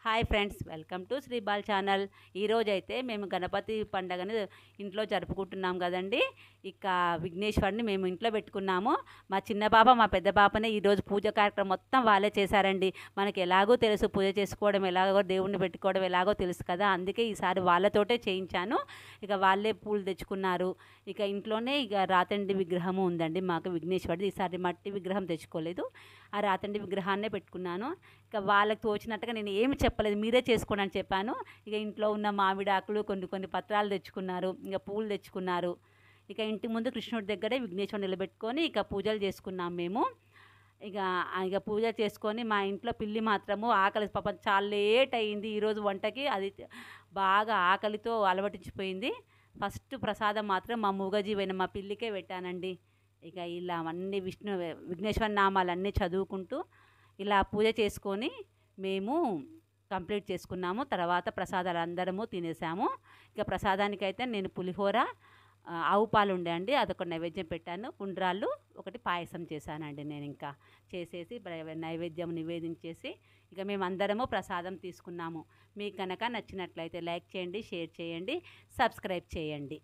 Hi friends, welcome to Sri Bal channel. ఈరోజైతే మేము గణపతి పండగని ఇంట్లో జరుపుకుంటున్నాం కదండి. ఇక విఘ్నేశ్వరుని మేము ఇంట్లో పెట్టుకున్నాము. మా చిన్న పాప మా పెద్ద పాపనే ఈరోజు పూజ కార్యక్రమం మొత్తం వాళ్ళే చేశారండి. మనకి ఎలాగో తెలుసు పూజ చేసుకోవడం ఎలాగో, దేవుణ్ణి పెట్టుకోవడం ఎలాగో తెలుసు కదా, అందుకే ఈసారి వాళ్ళతోటే చేయించాను. ఇక వాళ్ళే పూలు తెచ్చుకున్నారు. ఇక ఇంట్లోనే రాతండి విగ్రహము ఉందండి మాకు విఘ్నేశ్వరుడు. ఈసారి మట్టి విగ్రహం తెచ్చుకోలేదు, ఆ రాతండి విగ్రహాన్నే పెట్టుకున్నాను. ఇక వాళ్ళకి తోచినట్టుగా నేను ఏమి చెప్పలేదు, మీరే చేసుకోండి అని చెప్పాను. ఇక ఇంట్లో ఉన్న మామిడాకులు కొన్ని పత్రాలు తెచ్చుకున్నారు, ఇక పూలు తెచ్చుకున్నారు. ఇక ఇంటి ముందు కృష్ణుడి దగ్గరే విఘ్నేశ్వరుని నిలబెట్టుకొని ఇక పూజలు చేసుకున్నాం మేము. ఇక ఇక పూజ చేసుకొని మా ఇంట్లో పిల్లి మాత్రము ఆకలి, పాపం చాలా లేట్ అయింది ఈరోజు వంటకి. అది బాగా ఆకలితో అలవటించిపోయింది. ఫస్ట్ ప్రసాదం మాత్రం మా మూగజీవైన మా పిల్లికే పెట్టానండి. ఇక ఇలా అన్ని విఘ్నేశ్వర నామాలన్నీ చదువుకుంటూ ఇలా పూజ చేసుకొని మేము కంప్లీట్ చేసుకున్నాము. తర్వాత ప్రసాదాలు అందరము తినేసాము. ఇక ప్రసాదానికైతే నేను పులిహోర, ఆవు పాలు ఉండే అండి, అదొక నైవేద్యం పెట్టాను. ఉండ్రాళ్ళు, ఒకటి పాయసం చేశానండి. నేను ఇంకా చేసేసి నైవేద్యం నివేదించేసి ఇక మేము అందరము ప్రసాదం తీసుకున్నాము. మీకు కనుక నచ్చినట్లయితే లైక్ చేయండి, షేర్ చేయండి, సబ్స్క్రైబ్ చేయండి.